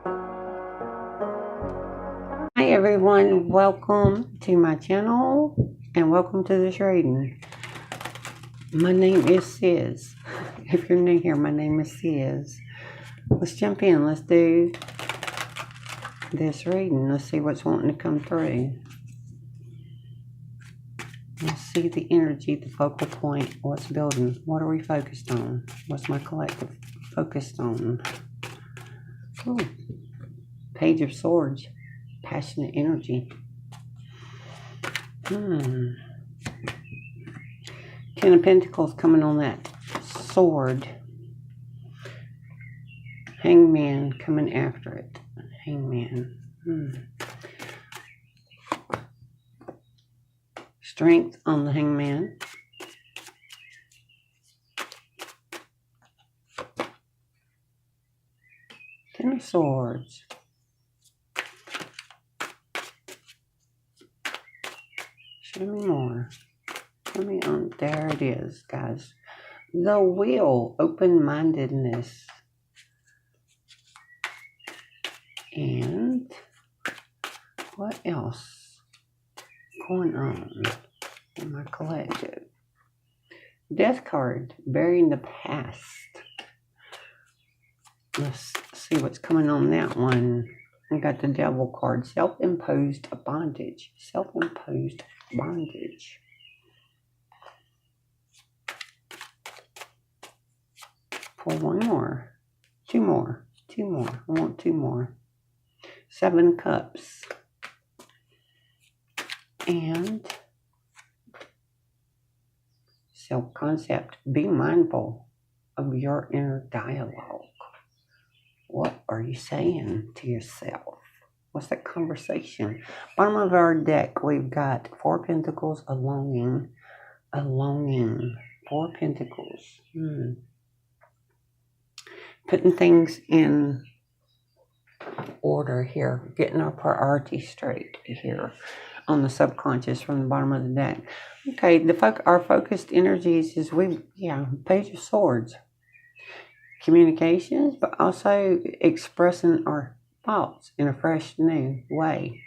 Hi everyone, welcome to my channel and welcome to this reading. My name is Sis. If you're new here, my name is Sis. Let's jump in. Let's do this reading. Let's see what's wanting to come through. Let's see the energy, the focal point, what's building. What are we focused on? What's my collective focused on? Ooh, Page of Swords, passionate energy. Ten of Pentacles coming on that sword. Hangman coming after it. Hangman. Strength on the hangman. Ten of Swords. Show me more. Show me on. There it is, guys. The Wheel. Open-mindedness. And what else going on in my collective? Death card. Burying the past. Let's see what's coming on that one. I got the Devil card. Self-imposed bondage. Self-imposed bondage. Pull one more. Two more. I want two more. 7 cups. And self-concept. Be mindful of your inner dialogue. What are you saying to yourself? What's that conversation? Bottom of our deck, we've got 4 Pentacles, a longing. 4 Pentacles. Putting things in order here. Getting our priorities straight here on the subconscious from the bottom of the deck. Okay, our focused energies is Page of Swords. Communications, but also expressing our thoughts in a fresh, new way.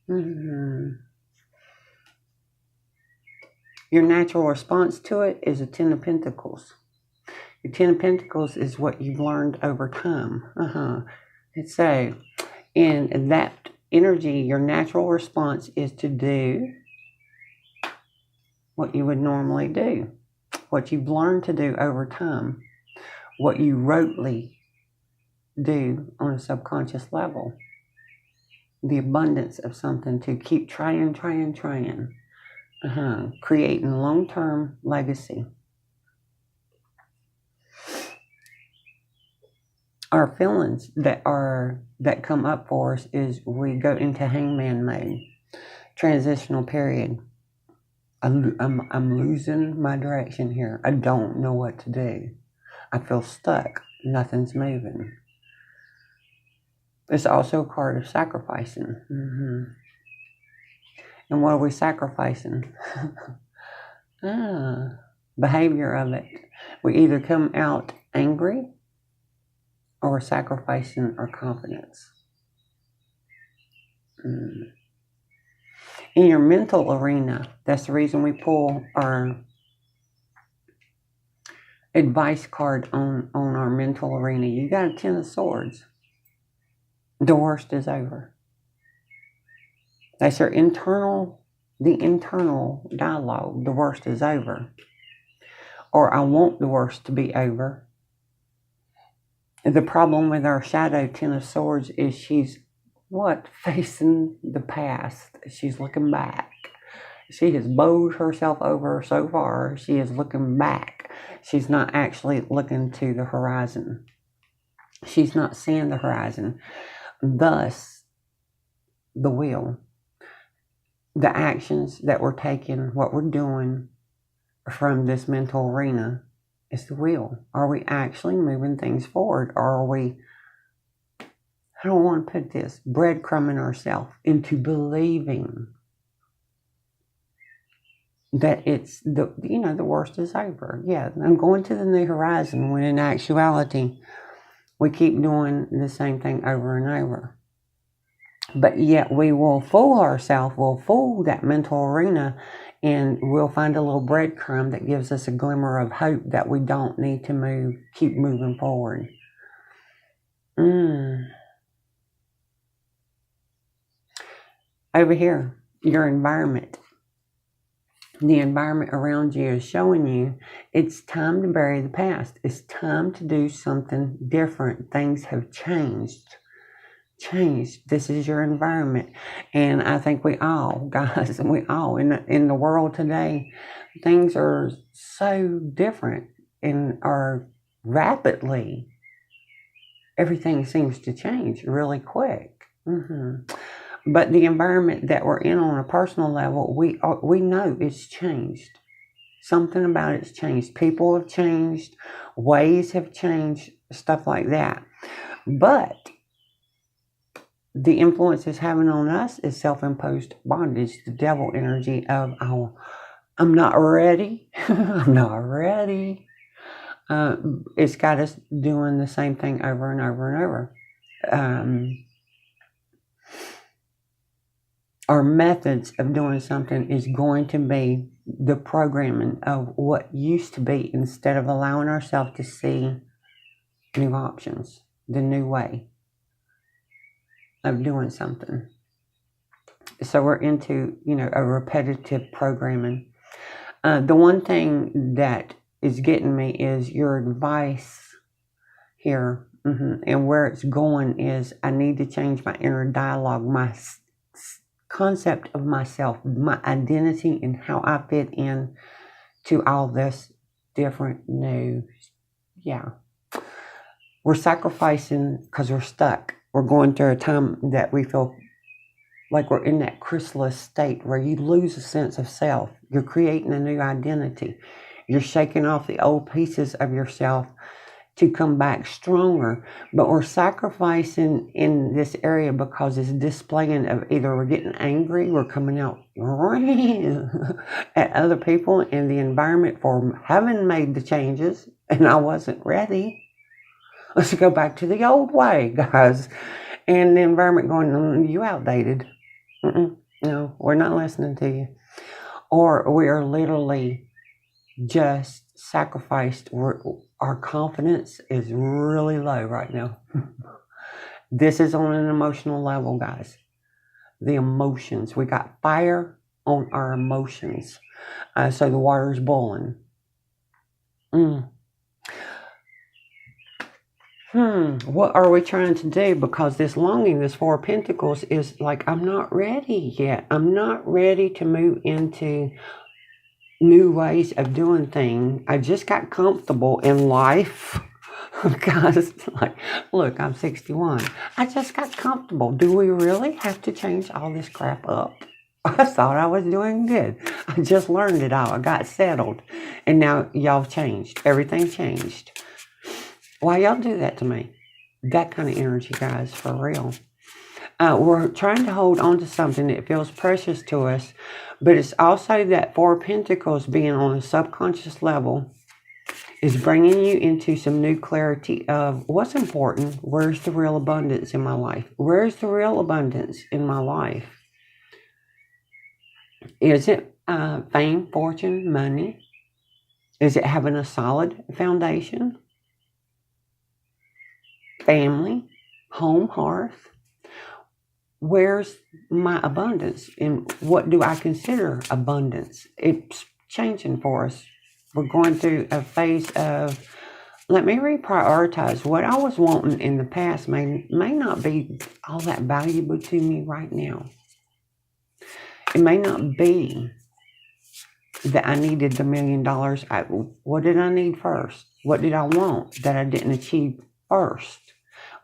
Your natural response to it is a 10 of Pentacles. Your 10 of Pentacles is what you've learned over time. So, in that energy, your natural response is to do what you would normally do. What you've learned to do over time. What you rotely do on a subconscious level. The abundance of something to keep trying. Creating long-term legacy. Our feelings that come up for us is we go into hangman mode. Transitional period. I'm losing my direction here. I don't know what to do. I feel stuck. Nothing's moving. It's also a card of sacrificing. And what are we sacrificing? Behavior of it. We either come out angry or we're sacrificing our confidence. In your mental arena, that's the reason we pull our advice card on our mental arena. You got a 10 of Swords. The worst is over. That's the internal dialogue. The worst is over. Or I want the worst to be over. The problem with our shadow 10 of Swords is she's facing the past. She's looking back. She has bowed herself over so far. She is looking back. She's not actually looking to the horizon. She's not seeing the horizon. Thus, the Wheel. The actions that we're taking, what we're doing from this mental arena is the Wheel. Are we actually moving things forward? Or are we, I don't want to put this, breadcrumbing ourselves into believing that it's the worst is over. Yeah, I'm going to the new horizon, when in actuality, We keep doing the same thing over and over. But yet we will fool ourselves, we'll fool that mental arena, and we'll find a little breadcrumb that gives us a glimmer of hope that we don't need to keep moving forward. Over here, your environment. The environment around you is showing you it's time to bury the past. It's time to do something different. Things have changed. This is your environment. And I think we all, guys, in the world today, things are so different and are rapidly. Everything seems to change really quick. But the environment that we're in on a personal level, we know it's changed. Something about it's changed. People have changed. Ways have changed. Stuff like that. But the influence it's having on us is self-imposed bondage. The devil energy of, I'm not ready. I'm not ready. It's got us doing the same thing over and over and over. Our methods of doing something is going to be the programming of what used to be, instead of allowing ourselves to see new options, the new way of doing something. So we're into, a repetitive programming. The one thing that is getting me is your advice here, and where it's going is I need to change my inner dialogue, my concept of myself, my identity, and how I fit in to all this different new. We're sacrificing because we're stuck. We're going through a time that we feel like we're in that chrysalis state where you lose a sense of self. You're creating a new identity. You're shaking off the old pieces of yourself to come back stronger. But we're sacrificing in this area because it's displaying of either we're getting angry, we're coming out at other people in the environment for having made the changes, and I wasn't ready. Let's go back to the old way, guys. And the environment going, you outdated. No, we're not listening to you. Or we are literally just sacrificed. Our confidence is really low right now. This is on an emotional level, guys. The emotions. We got fire on our emotions. So the water's boiling. What are we trying to do? Because this longing, this Four of Pentacles, is like, I'm not ready yet. I'm not ready to move into new ways of doing things. I just got comfortable in life. Guys, like, look, I'm 61. I just got comfortable. Do we really have to change all this crap up? I thought I was doing good. I just learned it all. I got settled. And now y'all changed. Everything changed. Why y'all do that to me? That kind of energy, guys, for real. We're trying to hold on to something that feels precious to us, but it's also that Four of Pentacles being on a subconscious level is bringing you into some new clarity of what's important. Where's the real abundance in my life? Where's the real abundance in my life? Is it fame, fortune, money? Is it having a solid foundation? Family, home, hearth. Where's my abundance? And what do I consider abundance? It's changing for us. We're going through a phase of, let me reprioritize. What I was wanting in the past may not be all that valuable to me right now. It may not be that I needed the $1 million. What did I need first? What did I want that I didn't achieve first?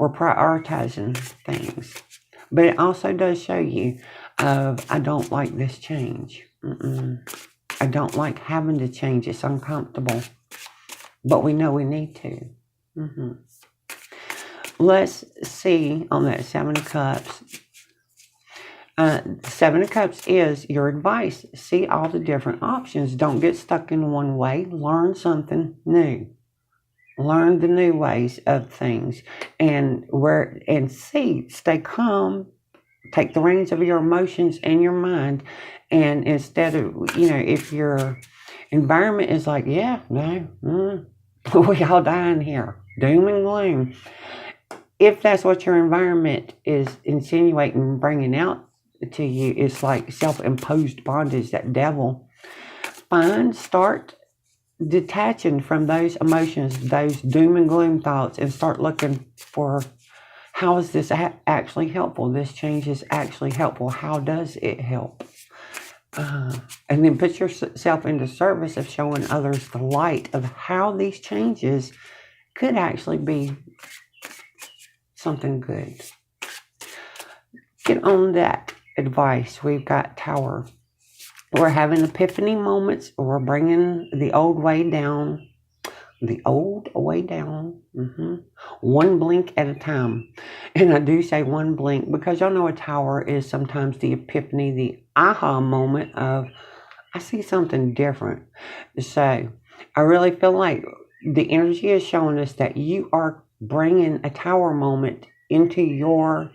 We're prioritizing things. But it also does show you I don't like this change. I don't like having to change. It's uncomfortable. But we know we need to. Let's see on that Seven of Cups. Seven of Cups is your advice. See all the different options. Don't get stuck in one way. Learn something new. Learn the new ways of things, and stay calm. Take the reins of your emotions and your mind, and instead of, if your environment is like, yeah, no, we all dying here, doom and gloom. If that's what your environment is insinuating, bringing out to you, it's like self-imposed bondage, that devil. Start detaching from those emotions, those doom and gloom thoughts, and start looking for, how is this actually helpful? This change is actually helpful. How does it help? And then put yourself into service of showing others the light of how these changes could actually be something good. Get on that advice. We've got Tower. We're having epiphany moments. We're bringing the old way down. The old way down. One blink at a time. And I do say one blink because y'all know a tower is sometimes the epiphany, the aha moment of, I see something different. So I really feel like the energy is showing us that you are bringing a tower moment into your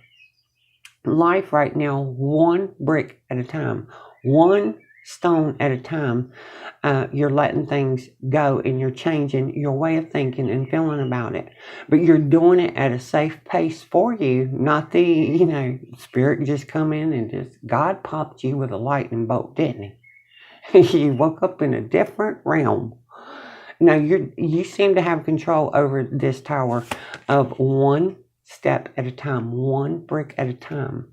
life right now, one brick at a time, one stone at a time. You're letting things go, and you're changing your way of thinking and feeling about it. But you're doing it at a safe pace for you, not the, spirit just come in and just, God popped you with a lightning bolt, didn't he? You woke up in a different realm. Now you seem to have control over this tower of one step at a time, one brick at a time.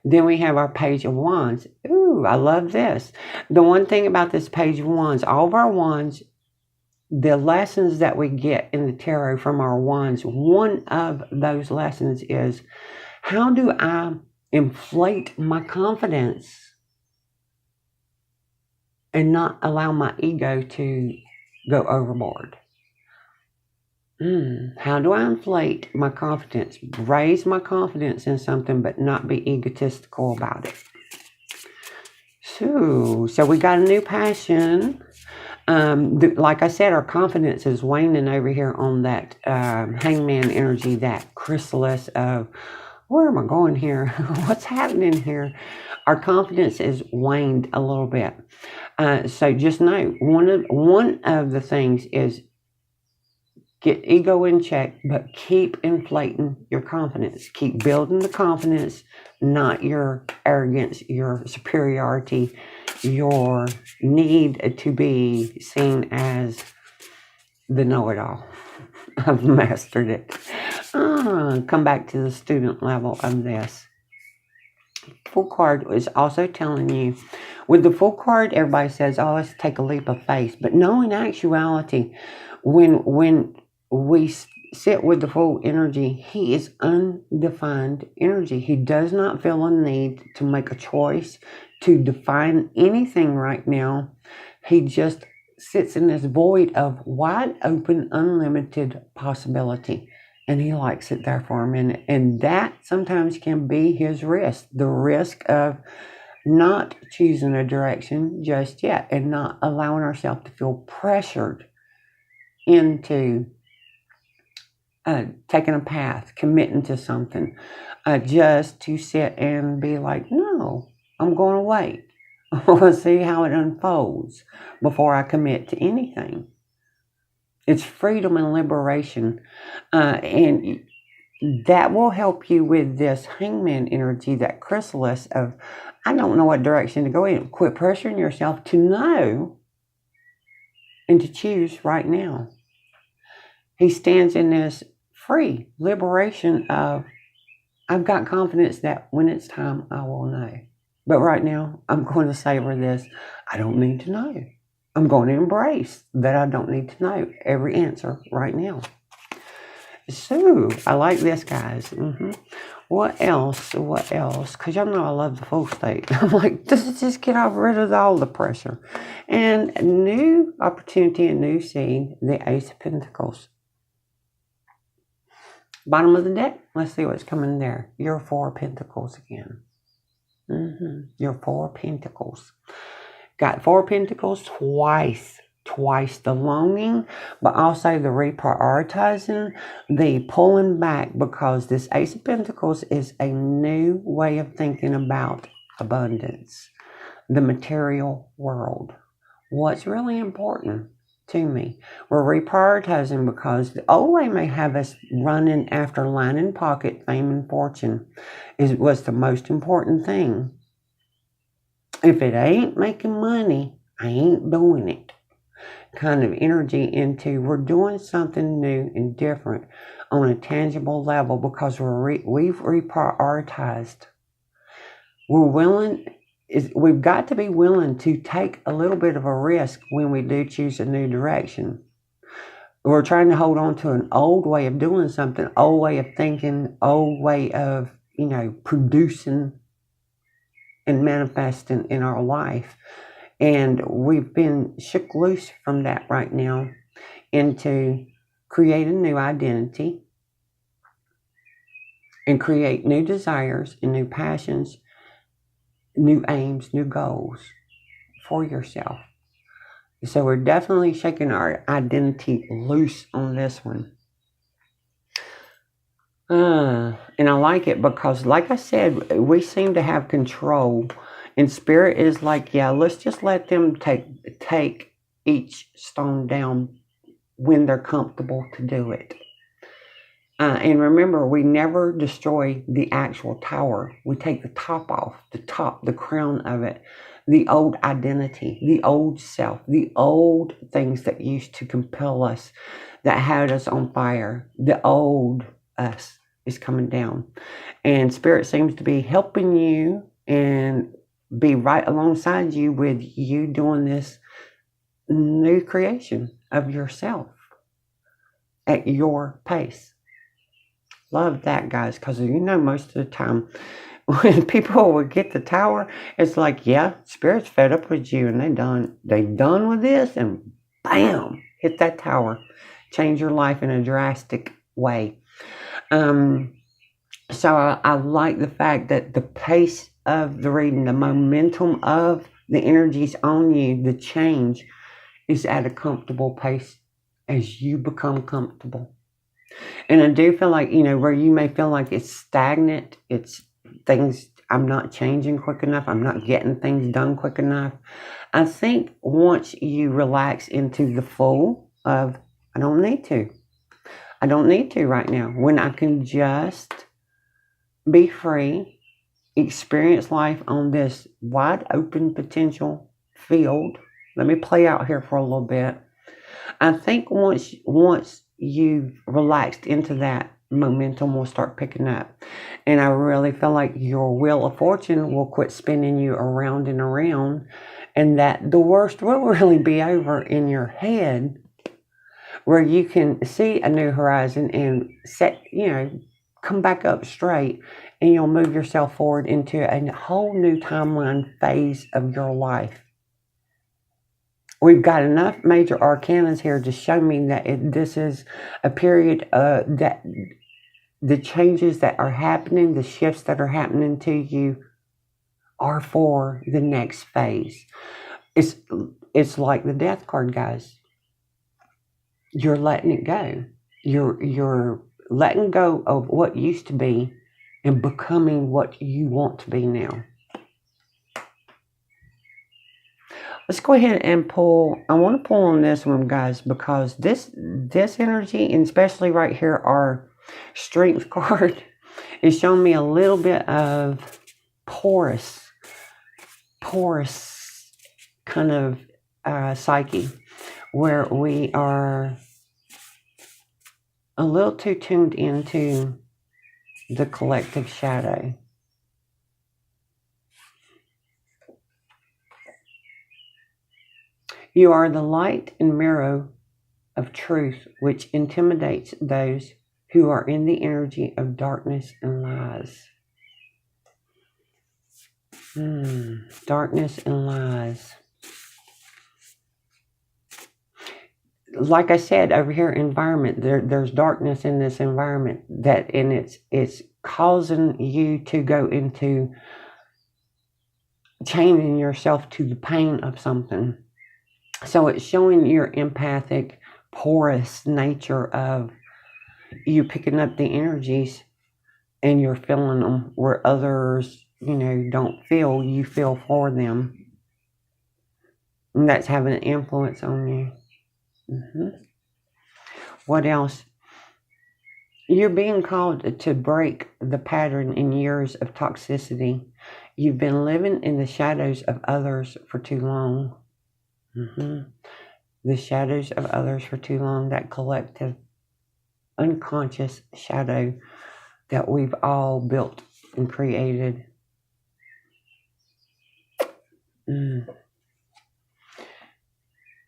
Then we have our Page of Wands. Ooh, I love this. The one thing about this Page of Wands, all of our wands, the lessons that we get in the tarot from our wands, one of those lessons is, how do I inflate my confidence and not allow my ego to go overboard? How do I inflate my confidence, raise my confidence in something, but not be egotistical about it? So we got a new passion. Like I said, our confidence is waning over here on that hangman energy, that chrysalis of, where am I going here? What's happening here? Our confidence is waned a little bit. So just know, one of the things is, get ego in check, but keep inflating your confidence. Keep building the confidence, not your arrogance, your superiority, your need to be seen as the know-it-all. I've mastered it. Come back to the student level of this. Full card is also telling you, with the full card, everybody says, oh, let's take a leap of faith. But no, in actuality, when we sit with the full energy, he is undefined energy. He does not feel a need to make a choice, to define anything right now. He just sits in this void of wide open, unlimited possibility. And he likes it there for a minute. And that sometimes can be his risk. The risk of not choosing a direction just yet, and not allowing ourselves to feel pressured into taking a path, committing to something, just to sit and be like, no, I'm going to wait. I want to see how it unfolds before I commit to anything. It's freedom and liberation. And that will help you with this hangman energy, that chrysalis of, I don't know what direction to go in. Quit pressuring yourself to know and to choose right now. He stands in this free liberation of, I've got confidence that when it's time, I will know. But right now, I'm going to savor this. I don't need to know. I'm going to embrace that I don't need to know every answer right now. So, I like this, guys. What else? Because y'all know I love the full state. I'm like, just get rid of all the pressure. And a new opportunity, a new seed, the Ace of Pentacles. Bottom of the deck, let's see what's coming there. Your 4 Pentacles again. Your 4 Pentacles. Got 4 Pentacles twice. twice the longing, but also the reprioritizing, the pulling back, because this Ace of Pentacles is a new way of thinking about abundance, the material world. What's really important to me. We're reprioritizing because the old way may have us running after line and pocket, fame and fortune was the most important thing. If it ain't making money, I ain't doing it. Kind of energy into we're doing something new and different on a tangible level because we've reprioritized. We've got to be willing to take a little bit of a risk when we do choose a new direction. We're trying to hold on to an old way of doing something, old way of thinking, old way of, producing and manifesting in our life. And we've been shook loose from that right now into create a new identity and create new desires and new passions, new aims, new goals for yourself. So we're definitely shaking our identity loose on this one. And I like it because, like I said, we seem to have control. And Spirit is like, yeah, let's just let them take each stone down when they're comfortable to do it. And remember, we never destroy the actual tower. We take the top off, the crown of it, the old identity, the old self, the old things that used to compel us, that had us on fire. The old us is coming down. And Spirit seems to be helping you and be right alongside you with you doing this new creation of yourself at your pace. Love that, guys, because most of the time when people would get the tower, it's like, yeah, Spirit's fed up with you and they done with this, and bam, hit that tower. Change your life in a drastic way. So I like the fact that the pace of the reading, the momentum of the energies on you, the change is at a comfortable pace as you become comfortable. And I do feel like, where you may feel like it's stagnant, it's things, I'm not changing quick enough, I'm not getting things done quick enough. I think once you relax into the flow of, I don't need to right now, when I can just be free, experience life on this wide open potential field. Let me play out here for a little bit. I think once you've relaxed into that, momentum will start picking up. And I really feel like your wheel of fortune will quit spinning you around and around, and that the worst will really be over in your head, where you can see a new horizon and set, come back up straight, and you'll move yourself forward into a whole new timeline phase of your life. We've got enough major arcanas here to show me that this is a period that the changes that are happening, the shifts that are happening to you are for the next phase. It's like the Death card, guys. You're letting it go. You're letting go of what used to be and becoming what you want to be now. Let's go ahead and pull. I want to pull on this one, guys, because this energy, and especially right here, our Strength card, is showing me a little bit of porous kind of psyche, where we are a little too tuned into the collective shadow. You are the light and mirror of truth, which intimidates those who are in the energy of darkness and lies. Darkness and lies. Like I said, over here, environment, there's darkness in this environment, and it's causing you to go into chaining yourself to the pain of something. So it's showing your empathic, porous nature of you picking up the energies and you're feeling them where others, don't feel. You feel for them. And that's having an influence on you. What else? You're being called to break the pattern in years of toxicity. You've been living in the shadows of others for too long. The shadows of others for too long, that collective unconscious shadow that we've all built and created.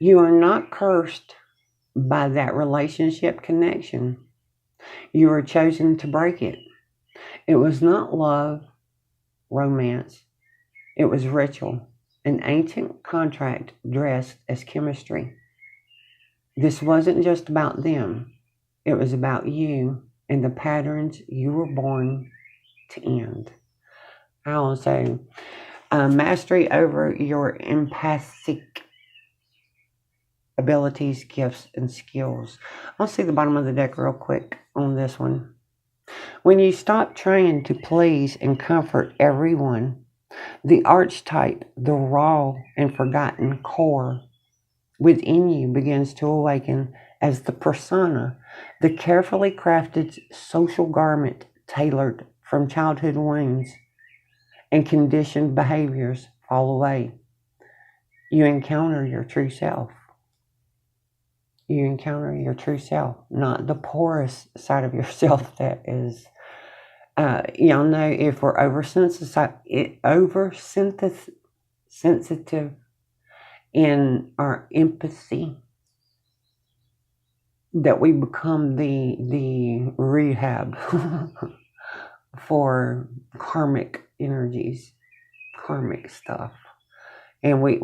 You are not cursed by that relationship connection. You were chosen to break it. It was not love, romance. It was ritual, an ancient contract dressed as chemistry. This wasn't just about them. It was about you and the patterns you were born to end. Also, mastery over your empathic abilities, gifts, and skills. I'll see the bottom of the deck real quick on this one. When you stop trying to please and comfort everyone, the archetype, the raw and forgotten core within you begins to awaken as the persona, the carefully crafted social garment tailored from childhood wounds and conditioned behaviors fall away. You encounter your true self. You encounter your true self, not the porous side of yourself that is, y'all know if we're oversensitive in our empathy, that we become the rehab for karmic energies, karmic stuff. And we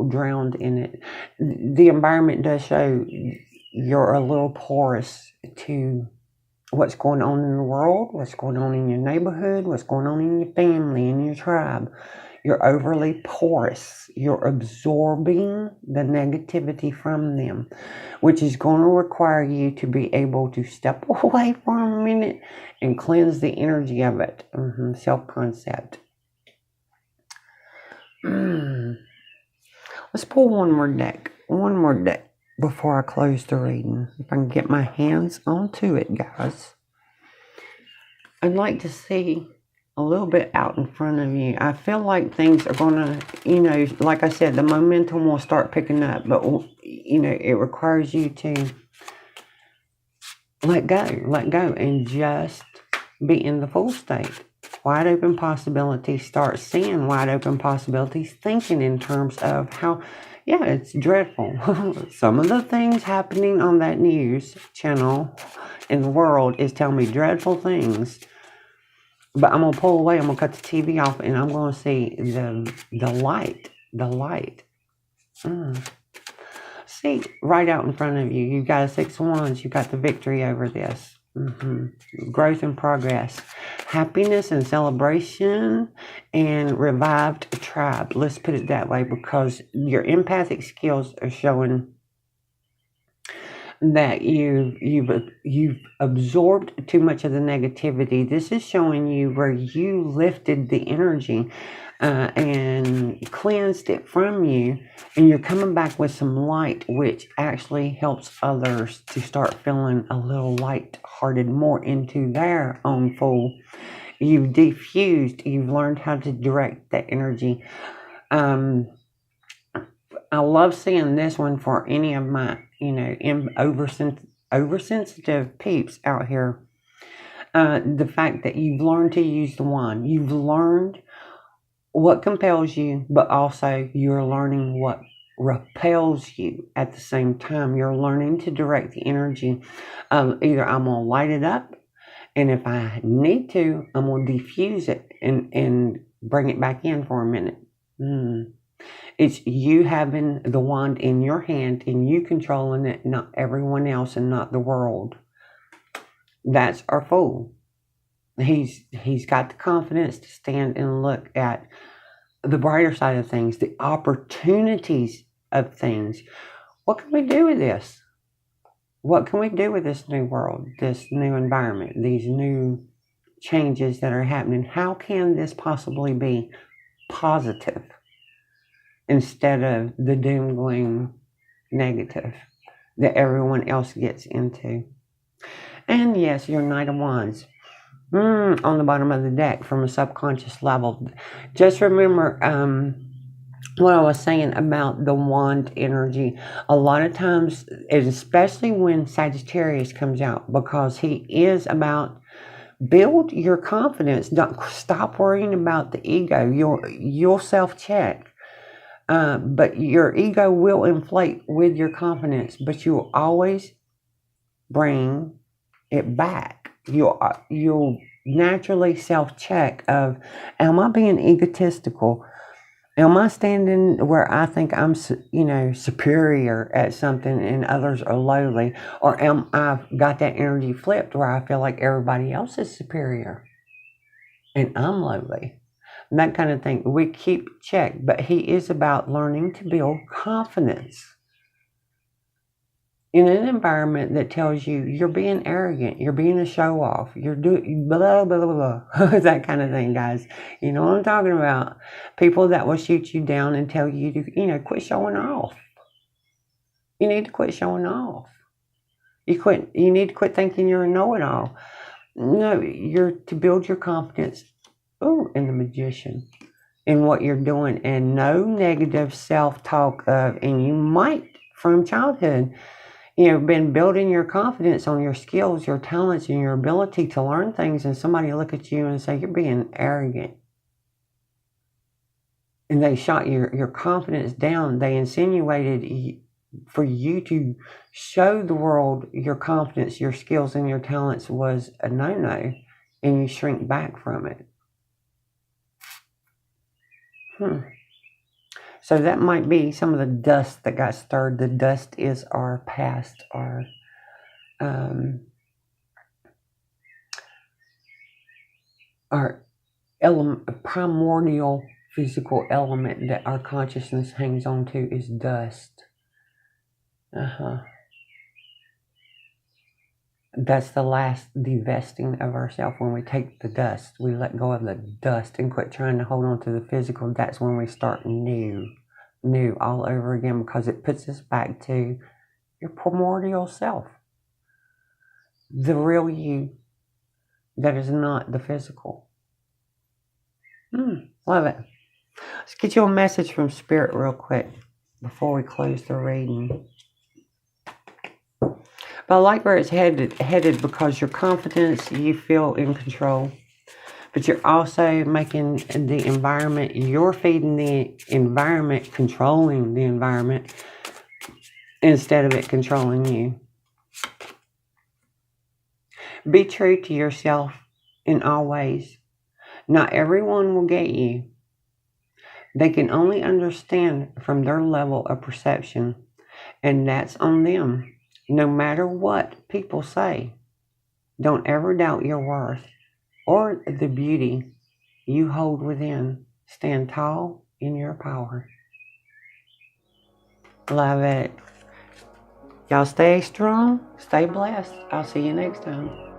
drowned in it. The environment does show you're a little porous to what's going on in the world, what's going on in your neighborhood, what's going on in your family, in your tribe. You're overly porous. You're absorbing the negativity from them, which is going to require you to be able to step away for a minute and cleanse the energy of it. Self-concept. Let's pull one more deck before I close the reading. If I can get my hands onto it, guys. I'd like to see a little bit out in front of you. I feel like things are going to, like I said, the momentum will start picking up, but, it requires you to let go, and just be in the full state. Wide open possibilities, start seeing wide open possibilities, thinking in terms of how, it's dreadful. Some of the things happening on that news channel in the world is telling me dreadful things. But I'm going to pull away, I'm going to cut the TV off, and I'm going to see the light. See, right out in front of you, you've got a 6 of Wands, you've got the victory over this. Growth and progress, happiness and celebration, and revived tribe. Let's put it that way, because your empathic skills are showing that you've absorbed too much of the negativity. This is showing you where you lifted the energy and cleansed it from you, and you're coming back with some light, which actually helps others to start feeling a little light-hearted, more into their own full. You've diffused, you've learned how to direct that energy. I love seeing this one for any of my, oversensitive peeps out here. The fact that you've learned to use the wand. You've learned what compels you, but also you're learning what repels you at the same time. You're learning to direct the energy. Either I'm going to light it up, and if I need to, I'm going to diffuse it and bring it back in for a minute. It's you having the wand in your hand and you controlling it, not everyone else and not the world. That's our fool. He's got the confidence to stand and look at the brighter side of things, the opportunities of things. What can we do with this? What can we do with this new world, this new environment, these new changes that are happening? How can this possibly be positive instead of the doom gloom negative that everyone else gets into? And yes, your Knight of Wands on the bottom of the deck from a subconscious level. Just remember what I was saying about the wand energy. A lot of times, especially when Sagittarius comes out, because he is about build your confidence. Don't stop worrying about the ego. You'll self-check. But your ego will inflate with your confidence, but you'll always bring it back. You'll naturally self-check of, am I being egotistical? Am I standing where I think I'm, superior at something and others are lowly? Or am I got that energy flipped where I feel like everybody else is superior and I'm lowly? And that kind of thing. We keep check, but he is about learning to build confidence in an environment that tells you you're being arrogant, you're being a show off, you're doing blah, blah, blah, blah. That kind of thing, guys. You know what I'm talking about. People that will shoot you down and tell you to, quit showing off. You need to quit showing off. You need to quit thinking you're a know-it-all. No, you're to build your confidence. In the Magician, in what you're doing, and no negative self-talk of, and you might from childhood, been building your confidence on your skills, your talents, and your ability to learn things, and somebody look at you and say, you're being arrogant. And they shot your confidence down. They insinuated for you to show the world your confidence, your skills, and your talents was a no-no, and you shrink back from it. So that might be some of the dust that got stirred. The dust is our past, our primordial physical element that our consciousness hangs on to is dust. That's the last divesting of ourselves. When we take the dust, we let go of the dust and quit trying to hold on to the physical. That's when we start new all over again, because it puts us back to your primordial self, the real you that is not the physical. Love it. Let's get you a message from Spirit real quick before we close the reading. But I like where it's headed because your confidence, you feel in control. But you're also making the environment, you're feeding the environment, controlling the environment instead of it controlling you. Be true to yourself in all ways. Not everyone will get you. They can only understand from their level of perception, and that's on them. No matter what people say, don't ever doubt your worth or the beauty you hold within. Stand tall in your power. Love it. Y'all stay strong, stay blessed. I'll see you next time.